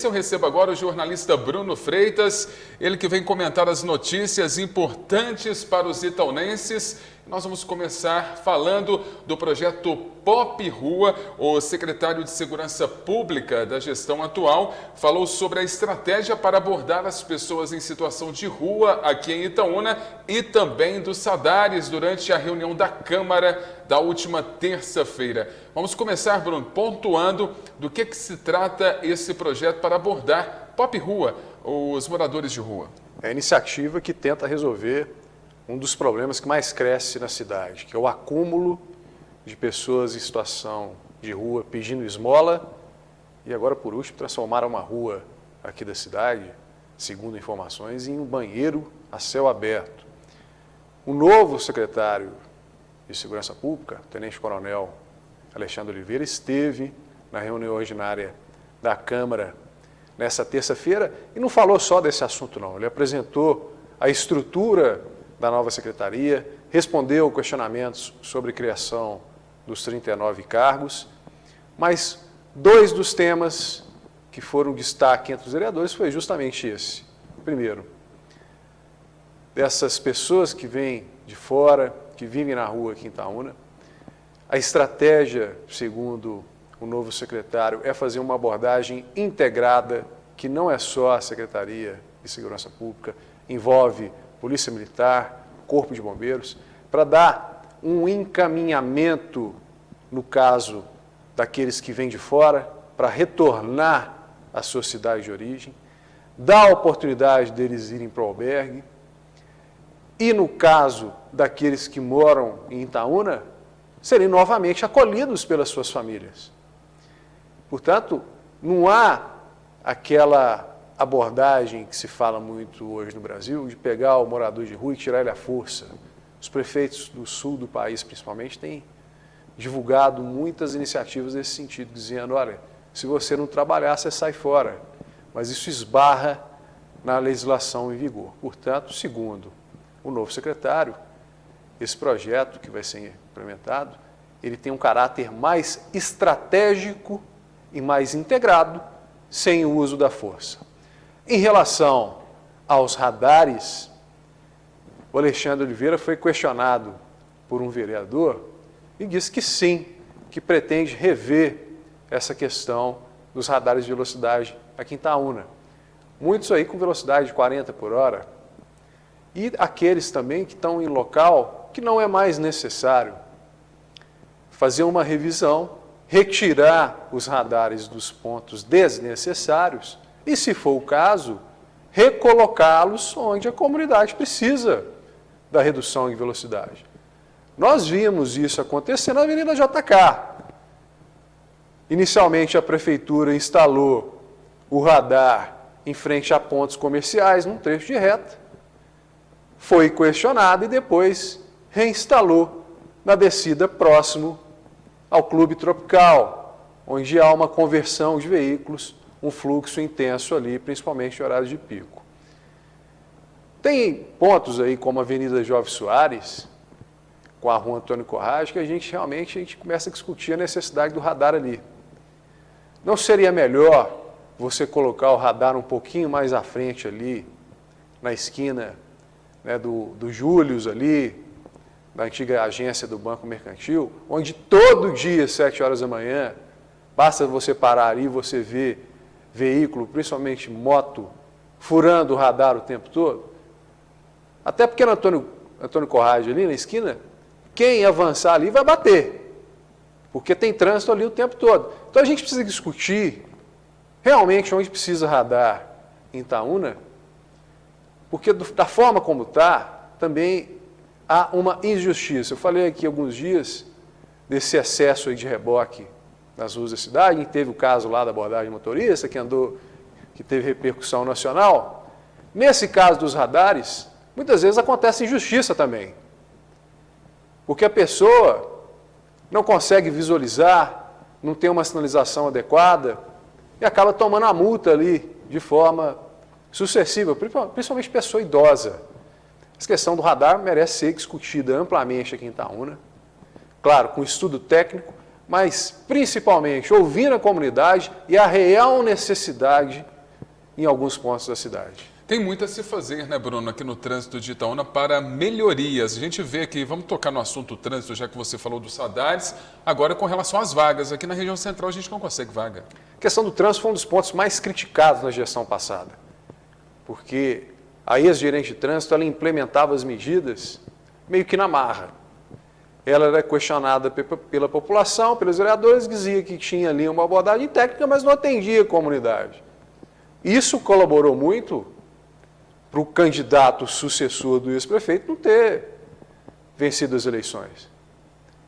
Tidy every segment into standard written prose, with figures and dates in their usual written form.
Eu recebo agora o jornalista Bruno Freitas, ele que vem comentar as notícias importantes para os itaunenses. Nós vamos começar falando do projeto Pop Rua. O secretário de Segurança Pública da gestão atual falou sobre a estratégia para abordar as pessoas em situação de rua aqui em Itaúna e também dos Sadares durante a reunião da Câmara da última terça-feira. Vamos começar, Bruno, pontuando do que se trata esse projeto para abordar Pop Rua, os moradores de rua. É a iniciativa que tenta resolver um dos problemas que mais cresce na cidade, que é o acúmulo de pessoas em situação de rua pedindo esmola e agora, por último, transformaram uma rua aqui da cidade, segundo informações, em um banheiro a céu aberto. O novo secretário de Segurança Pública, o Tenente-Coronel Alexandre Oliveira, esteve na reunião ordinária da Câmara nessa terça-feira e não falou só desse assunto não, ele apresentou a estrutura da nova secretaria, respondeu questionamentos sobre criação dos 39 cargos, mas dois dos temas que foram destaque entre os vereadores foi justamente esse. Primeiro, dessas pessoas que vêm de fora, que vivem na rua aqui em Itaúna, a estratégia, segundo o novo secretário, é fazer uma abordagem integrada, que não é só a Secretaria de Segurança Pública, envolve Polícia Militar, Corpo de Bombeiros, para dar um encaminhamento, no caso daqueles que vêm de fora, para retornar à sua cidade de origem, dar a oportunidade deles irem para o albergue, e no caso daqueles que moram em Itaúna, serem novamente acolhidos pelas suas famílias. Portanto, não há aquela abordagem que se fala muito hoje no Brasil, de pegar o morador de rua e tirar ele à força. Os prefeitos do sul do país, principalmente, têm divulgado muitas iniciativas nesse sentido, dizendo, olha, se você não trabalhar, você sai fora. Mas isso esbarra na legislação em vigor. Portanto, segundo o novo secretário, esse projeto que vai ser implementado, ele tem um caráter mais estratégico e mais integrado, sem o uso da força. Em relação aos radares, o Alexandre Oliveira foi questionado por um vereador e disse que sim, que pretende rever essa questão dos radares de velocidade aqui em Itaúna. Muitos aí com velocidade de 40 por hora e aqueles também que estão em local que não é mais necessário fazer uma revisão, retirar os radares dos pontos desnecessários e, se for o caso, recolocá-los onde a comunidade precisa da redução em velocidade. Nós vimos isso acontecer na Avenida JK. Inicialmente, a Prefeitura instalou o radar em frente a pontos comerciais, num trecho de reta. Foi questionado e depois reinstalou na descida próximo ao Clube Tropical, onde há uma conversão de veículos, um fluxo intenso ali, principalmente em horários de pico. Tem pontos aí, como a Avenida Jovem Soares, com a Rua Antônio Corrage, que a gente começa a discutir a necessidade do radar ali. Não seria melhor você colocar o radar um pouquinho mais à frente ali, na esquina, né, do Július ali, da antiga agência do Banco Mercantil, onde todo dia, às 7 horas da manhã, basta você parar ali e você ver veículo, principalmente moto, furando o radar o tempo todo? Até porque no Antônio Corrage ali na esquina, quem avançar ali vai bater, porque tem trânsito ali o tempo todo. Então a gente precisa discutir realmente onde precisa radar em Itaúna, porque da forma como está, também há uma injustiça. Eu falei aqui alguns dias desse excesso aí de reboque nas ruas da cidade, teve o caso lá da abordagem motorista, que teve repercussão nacional. Nesse caso dos radares, muitas vezes acontece injustiça também, porque a pessoa não consegue visualizar, não tem uma sinalização adequada e acaba tomando a multa ali de forma sucessiva, principalmente pessoa idosa. Essa questão do radar merece ser discutida amplamente aqui em Itaúna, claro, com estudo técnico, mas principalmente ouvindo a comunidade e a real necessidade em alguns pontos da cidade. Tem muito a se fazer, né, Bruno, aqui no trânsito de Itaúna para melhorias. A gente vê aqui, vamos tocar no assunto trânsito, já que você falou dos radares, agora com relação às vagas. Aqui na região central a gente não consegue vaga. A questão do trânsito foi um dos pontos mais criticados na gestão passada, porque a ex-gerente de trânsito ela implementava as medidas meio que na marra. Ela era questionada pela população, pelos vereadores, dizia que tinha ali uma abordagem técnica, mas não atendia a comunidade. Isso colaborou muito para o candidato sucessor do ex-prefeito não ter vencido as eleições.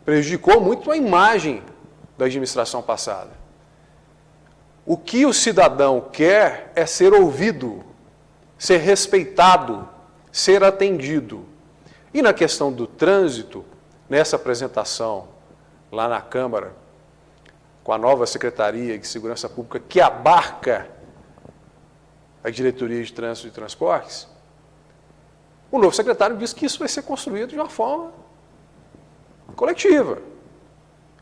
Prejudicou muito a imagem da administração passada. O que o cidadão quer é ser ouvido, ser respeitado, ser atendido. E na questão do trânsito, nessa apresentação lá na Câmara, com a nova Secretaria de Segurança Pública, que abarca a Diretoria de Trânsito e Transportes, o novo secretário disse que isso vai ser construído de uma forma coletiva,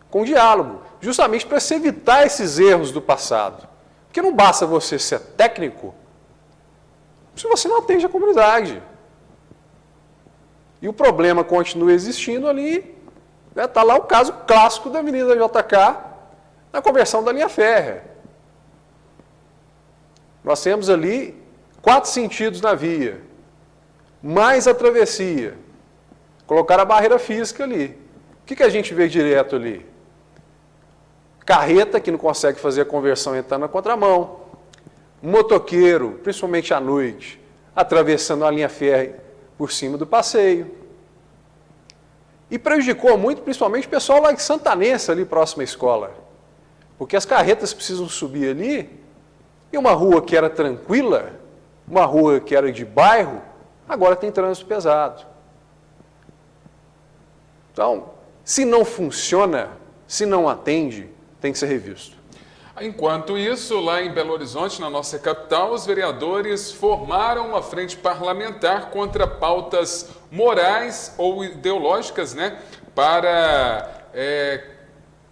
com diálogo, justamente para se evitar esses erros do passado. Porque não basta você ser técnico se você não atende a comunidade. E o problema continua existindo ali, está lá o caso clássico da Avenida JK, na conversão da linha férrea. Nós temos ali 4 sentidos na via, mais a travessia. Colocaram a barreira física ali. O que a gente vê direto ali? Carreta que não consegue fazer a conversão entrando na contramão. Motoqueiro, principalmente à noite, atravessando a linha férrea por cima do passeio. E prejudicou muito, principalmente o pessoal lá de Santanense, ali próximo à escola. Porque as carretas precisam subir ali, e uma rua que era tranquila, uma rua que era de bairro, agora tem trânsito pesado. Então, se não funciona, se não atende, tem que ser revisto. Enquanto isso, lá em Belo Horizonte, na nossa capital, os vereadores formaram uma frente parlamentar contra pautas morais ou ideológicas, né, para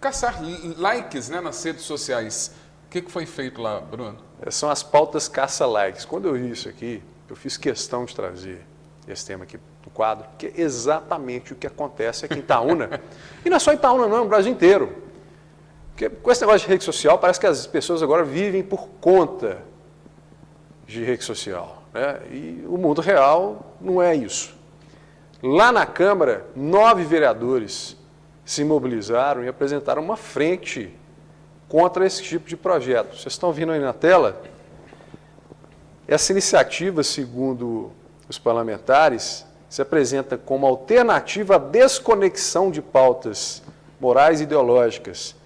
caçar likes, né, nas redes sociais. O que foi feito lá, Bruno? São as pautas caça-likes. Quando eu vi isso aqui, eu fiz questão de trazer esse tema aqui do quadro, porque é exatamente o que acontece aqui em Itaúna. E não é só em Itaúna, não, no Brasil inteiro. Porque com esse negócio de rede social, parece que as pessoas agora vivem por conta de rede social, né? E o mundo real não é isso. Lá na Câmara, 9 vereadores se mobilizaram e apresentaram uma frente contra esse tipo de projeto. Vocês estão vendo aí na tela? Essa iniciativa, segundo os parlamentares, se apresenta como alternativa à desconexão de pautas morais e ideológicas.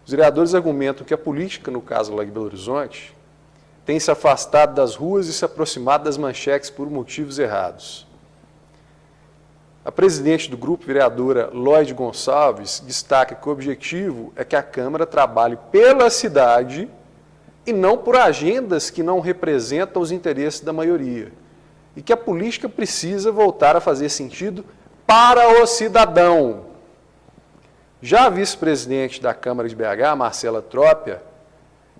Os vereadores argumentam que a política, no caso lá de Belo Horizonte, tem se afastado das ruas e se aproximado das manchetes por motivos errados. A presidente do grupo, vereadora Lloyd Gonçalves, destaca que o objetivo é que a Câmara trabalhe pela cidade e não por agendas que não representam os interesses da maioria. E que a política precisa voltar a fazer sentido para o cidadão. Já a vice-presidente da Câmara de BH, Marcela Trópia,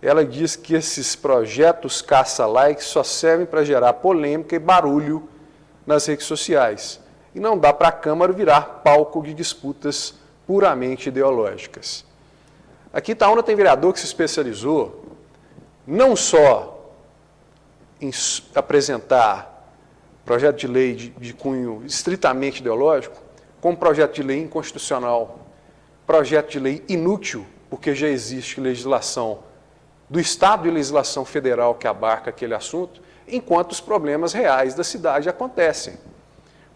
ela diz que esses projetos caça-like só servem para gerar polêmica e barulho nas redes sociais. E não dá para a Câmara virar palco de disputas puramente ideológicas. Aqui em Itaúna tem vereador que se especializou não só em apresentar projeto de lei de cunho estritamente ideológico, como projeto de lei inconstitucional, projeto de lei inútil, porque já existe legislação do Estado e legislação federal que abarca aquele assunto, enquanto os problemas reais da cidade acontecem.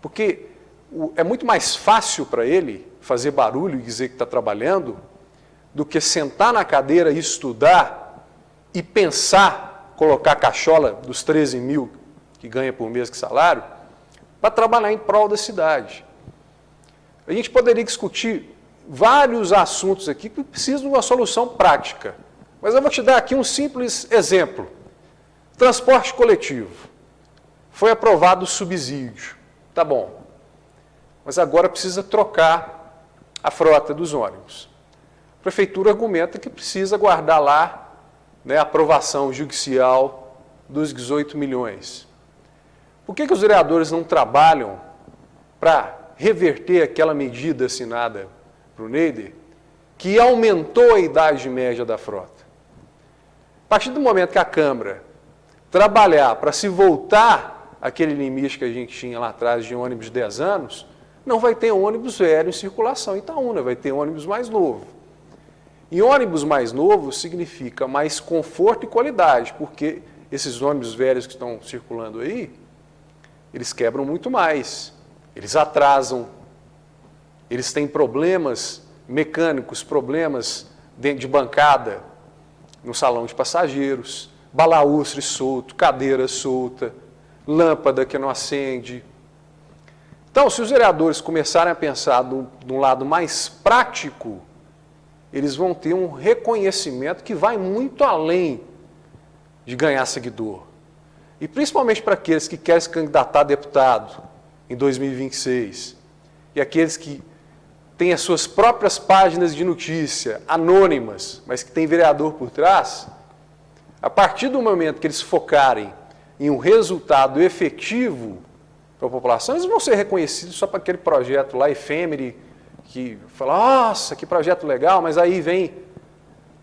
Porque é muito mais fácil para ele fazer barulho e dizer que está trabalhando do que sentar na cadeira e estudar e pensar, colocar a cachola dos 13 mil que ganha por mês de salário, para trabalhar em prol da cidade. A gente poderia discutir vários assuntos aqui que precisam de uma solução prática. Mas eu vou te dar aqui um simples exemplo. Transporte coletivo. Foi aprovado o subsídio. Tá bom. Mas agora precisa trocar a frota dos ônibus. A prefeitura argumenta que precisa guardar lá, né, a aprovação judicial dos 18 milhões. Por que os vereadores não trabalham para reverter aquela medida assinada para o Neider, que aumentou a idade média da frota? A partir do momento que a Câmara trabalhar para se voltar àquele limite que a gente tinha lá atrás de ônibus de 10 anos, não vai ter ônibus velho em circulação em Itaúna, vai ter ônibus mais novo. E ônibus mais novo significa mais conforto e qualidade, porque esses ônibus velhos que estão circulando aí, eles quebram muito mais, eles atrasam, eles têm problemas mecânicos, problemas dentro de bancada, no salão de passageiros, balaústre solto, cadeira solta, lâmpada que não acende. Então, se os vereadores começarem a pensar de um lado mais prático, eles vão ter um reconhecimento que vai muito além de ganhar seguidor. E principalmente para aqueles que querem se candidatar a deputado em 2026, e aqueles que têm as suas próprias páginas de notícia, anônimas, mas que tem vereador por trás, a partir do momento que eles focarem em um resultado efetivo para a população, eles vão ser reconhecidos só para aquele projeto lá, efêmero, que fala, nossa, que projeto legal, mas aí vem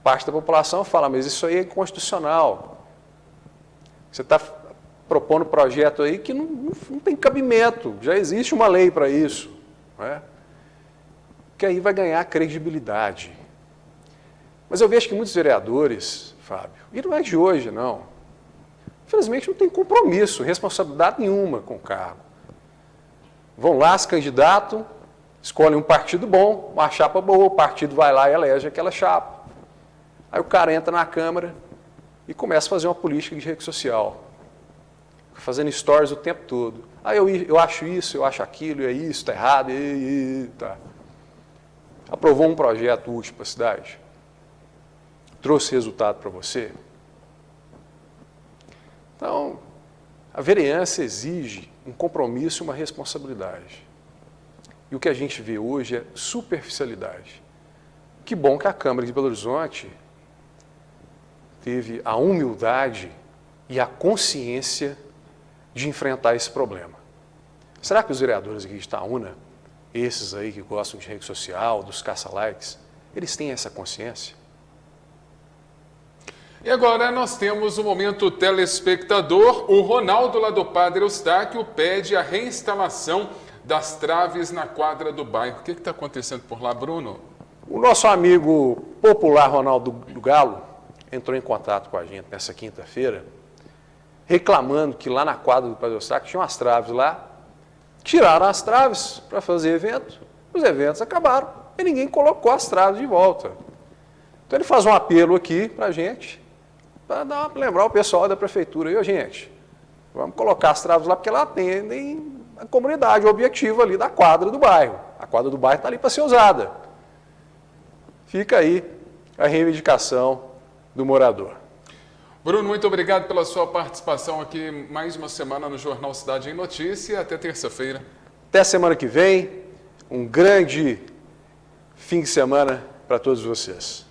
parte da população e fala, mas isso aí é inconstitucional. Você está propondo um projeto aí que não tem cabimento, já existe uma lei para isso, não é? Que aí vai ganhar credibilidade. Mas eu vejo que muitos vereadores, Fábio, e não é de hoje, não, infelizmente não tem compromisso, responsabilidade nenhuma com o cargo. Vão lá, se candidatam, escolhem um partido bom, uma chapa boa, o partido vai lá e elege aquela chapa. Aí o cara entra na Câmara e começa a fazer uma política de rede social, fazendo stories o tempo todo. Aí eu acho isso, eu acho aquilo, é isso, está errado, tá. Aprovou um projeto útil para a cidade? Trouxe resultado para você? Então, a vereança exige um compromisso e uma responsabilidade. E o que a gente vê hoje é superficialidade. Que bom que a Câmara de Belo Horizonte teve a humildade e a consciência de enfrentar esse problema. Será que os vereadores aqui de Itaúna, esses aí que gostam de rede social, dos caça-likes, eles têm essa consciência? E agora nós temos o momento telespectador. O Ronaldo, lá do Padre Eustáquio, pede a reinstalação das traves na quadra do bairro. O que está acontecendo por lá, Bruno? O nosso amigo popular Ronaldo do Galo entrou em contato com a gente nessa quinta-feira, reclamando que lá na quadra do Padre Eustáquio tinha umas traves lá. Tiraram as traves para fazer evento, os eventos acabaram e ninguém colocou as traves de volta. Então ele faz um apelo aqui para a gente, para lembrar o pessoal da prefeitura, e gente, vamos colocar as traves lá porque elas atendem a comunidade, o objetivo ali da quadra do bairro. A quadra do bairro está ali para ser usada. Fica aí a reivindicação do morador. Bruno, muito obrigado pela sua participação aqui mais uma semana no Jornal Cidade em Notícia. Até terça-feira. Até semana que vem. Um grande fim de semana para todos vocês.